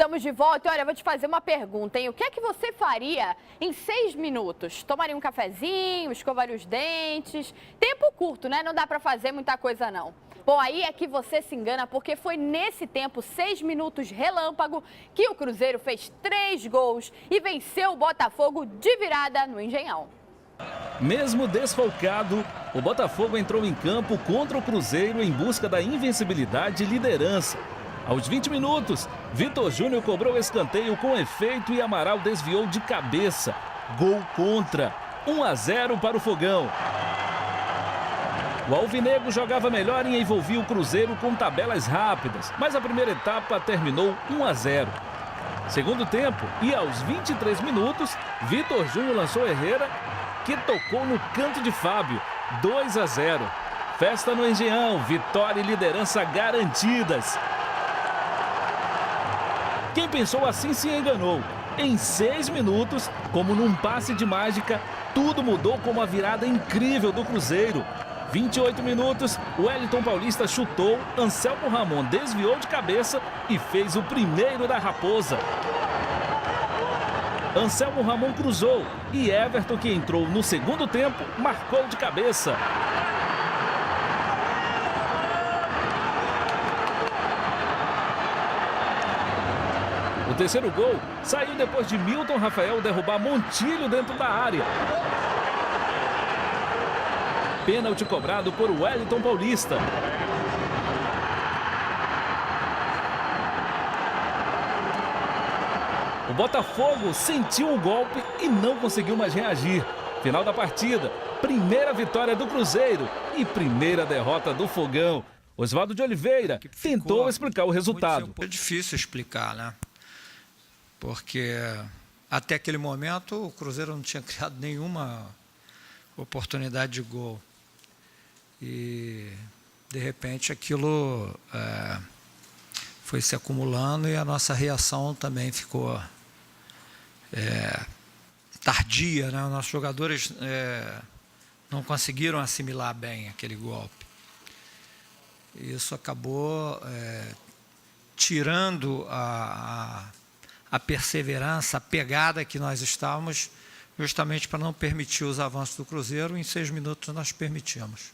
Estamos de volta e olha, eu vou te fazer uma pergunta, hein? O que é que você faria em 6 minutos? Tomaria um cafezinho, escovaria os dentes? Tempo curto, né? Não dá pra fazer muita coisa não. Bom, aí é que você se engana porque foi nesse tempo, 6 minutos relâmpago, que o Cruzeiro fez 3 gols e venceu o Botafogo de virada no Engenhão. Mesmo desfalcado, o Botafogo entrou em campo contra o Cruzeiro em busca da invencibilidade e liderança. Aos 20 minutos, Vitor Júnior cobrou escanteio com efeito e Amaral desviou de cabeça. Gol contra. 1-0 para o Fogão. O alvinegro jogava melhor e envolvia o Cruzeiro com tabelas rápidas, mas a primeira etapa terminou 1-0. Segundo tempo, e aos 23 minutos, Vitor Júnior lançou Herrera, que tocou no canto de Fábio. 2-0. Festa no Engenhão, vitória e liderança garantidas. Quem pensou assim se enganou. Em 6 minutos, como num passe de mágica, tudo mudou com uma virada incrível do Cruzeiro. 28 minutos, o Wellington Paulista chutou, Anselmo Ramon desviou de cabeça e fez o primeiro da Raposa. Anselmo Ramon cruzou e Everton, que entrou no segundo tempo, marcou de cabeça. O terceiro gol saiu depois de Milton Rafael derrubar Montilho dentro da área. Pênalti cobrado por Wellington Paulista. O Botafogo sentiu o golpe e não conseguiu mais reagir. Final da partida, primeira vitória do Cruzeiro e primeira derrota do Fogão. Oswaldo de Oliveira tentou explicar o resultado. É difícil explicar, né? Porque até aquele momento o Cruzeiro não tinha criado nenhuma oportunidade de gol. E, de repente, aquilo foi se acumulando e a nossa reação também ficou tardia, né? Os nossos jogadores não conseguiram assimilar bem aquele golpe. E isso acabou tirando a perseverança, a pegada que nós estávamos, justamente para não permitir os avanços do Cruzeiro. Em 6 minutos nós permitimos.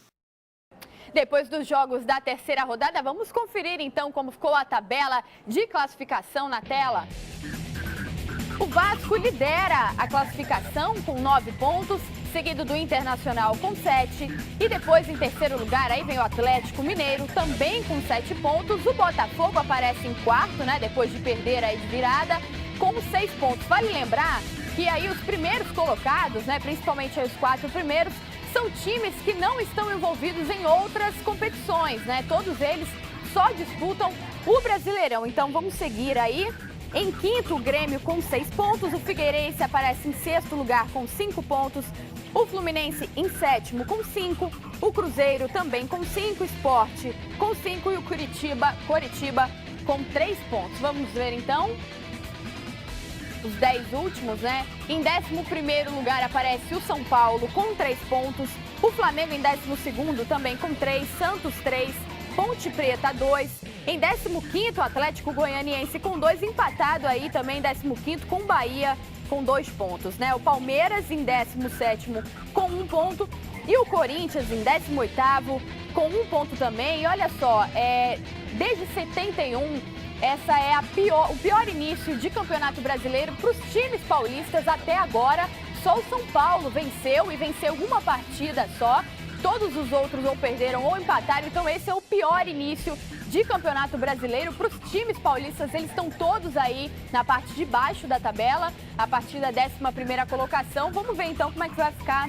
Depois dos jogos da terceira rodada, vamos conferir então como ficou a tabela de classificação na tela. O Vasco lidera a classificação com 9 pontos, seguido do Internacional com 7. E depois, em terceiro lugar, aí vem o Atlético Mineiro, também com 7 pontos. O Botafogo aparece em quarto, né, depois de perder aí de virada, com 6 pontos. Vale lembrar que aí os primeiros colocados, né, principalmente os 4 primeiros, são times que não estão envolvidos em outras competições, né? Todos eles só disputam o Brasileirão. Então vamos seguir aí. Em quinto, o Grêmio com 6 pontos. O Figueirense aparece em sexto lugar com 5 pontos. O Fluminense em sétimo com 5. O Cruzeiro também com 5. Sport com 5. E o Coritiba com 3 pontos. Vamos ver então os 10 últimos, né? Em 11º lugar aparece o São Paulo com 3 pontos. O Flamengo em 12º também com 3. Santos 3. Ponte Preta 2. Em 15º, o Atlético Goianiense com 2. Empatado aí também em 15º com o Bahia com 2 pontos, né? O Palmeiras em 17º com 1 ponto. E o Corinthians em 18º com 1 ponto também. E olha só, desde 71... essa é o pior início de campeonato brasileiro para os times paulistas até agora. Só o São Paulo venceu e venceu uma partida só. Todos os outros ou perderam ou empataram. Então esse é o pior início de campeonato brasileiro para os times paulistas. Eles estão todos aí na parte de baixo da tabela, a partir da 11ª colocação. Vamos ver então como é que vai ficar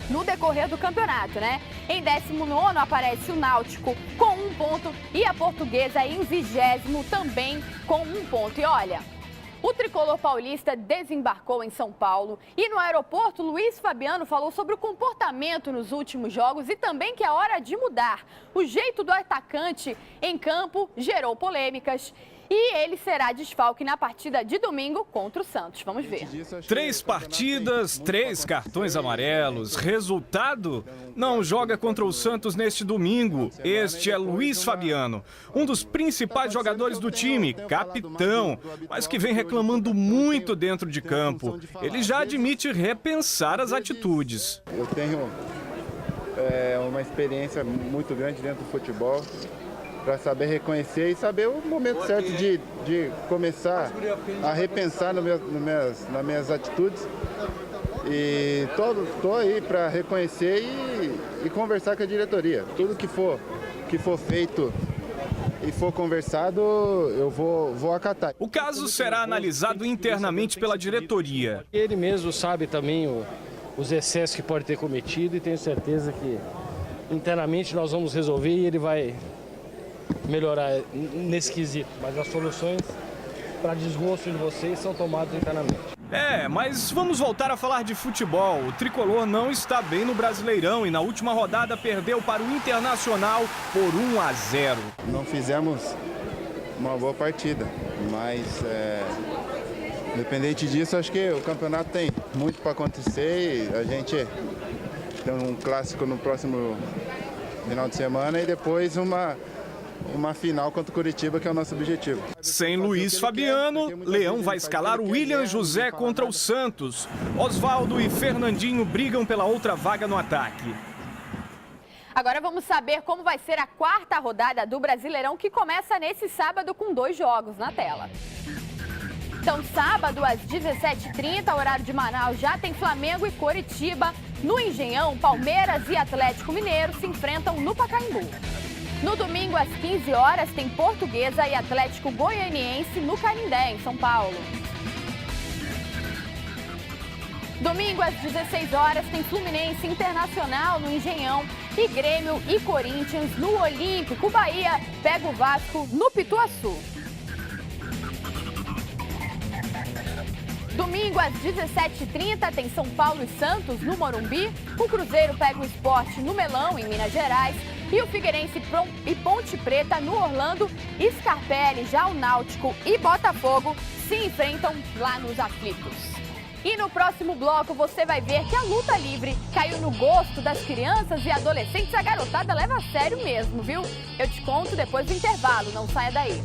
no decorrer do campeonato, né? Em 19º aparece o Náutico com 1 ponto e a Portuguesa em 20º também com 1 ponto. E olha, o tricolor paulista desembarcou em São Paulo e no aeroporto Luiz Fabiano falou sobre o comportamento nos últimos jogos e também que é hora de mudar. O jeito do atacante em campo gerou polêmicas. e ele será desfalque na partida de domingo contra o Santos. Vamos ver. 3 partidas, 3 cartões amarelos. Resultado? Não joga contra o Santos neste domingo. Este é Luiz Fabiano, um dos principais jogadores do time, capitão, mas que vem reclamando muito dentro de campo. Ele já admite repensar as atitudes. Eu tenho uma experiência muito grande dentro do futebol para saber reconhecer e saber o momento certo de começar a repensar nas minhas atitudes. E estou aí para reconhecer e conversar com a diretoria. Tudo que for feito e for conversado, eu vou acatar. O caso será analisado internamente pela diretoria. Ele mesmo sabe também os excessos que pode ter cometido e tenho certeza que internamente nós vamos resolver e ele vai melhorar nesse quesito. Mas as soluções para desgosto de vocês são tomadas internamente. Mas vamos voltar a falar de futebol. O tricolor não está bem no Brasileirão e na última rodada perdeu para o Internacional por 1-0. Não fizemos uma boa partida, mas independente disso, acho que o campeonato tem muito para acontecer e a gente tem um clássico no próximo final de semana e depois uma final contra o Curitiba, que é o nosso objetivo. Sem Luiz Fabiano, Leão vai escalar o William José contra o Santos. Osvaldo e Fernandinho brigam pela outra vaga no ataque. Agora vamos saber como vai ser a 4ª rodada do Brasileirão, que começa nesse sábado com 2 jogos na tela. Então, sábado às 17h30, horário de Manaus, já tem Flamengo e Coritiba. No Engenhão, Palmeiras e Atlético Mineiro se enfrentam no Pacaembu. No domingo, às 15 horas, tem Portuguesa e Atlético Goianiense no Canindé, em São Paulo. Domingo, às 16 horas, tem Fluminense Internacional no Engenhão e Grêmio e Corinthians no Olímpico. Bahia pega o Vasco no Pituaçu. Domingo, às 17h30, tem São Paulo e Santos no Morumbi. O Cruzeiro pega o Sport no Melão, em Minas Gerais. E o Figueirense e Ponte Preta no Orlando. Scarpelli, já o Náutico e Botafogo se enfrentam lá nos aflitos. E no próximo bloco você vai ver que a luta livre caiu no gosto das crianças e adolescentes. A garotada leva a sério mesmo, viu? Eu te conto depois do intervalo, não saia daí.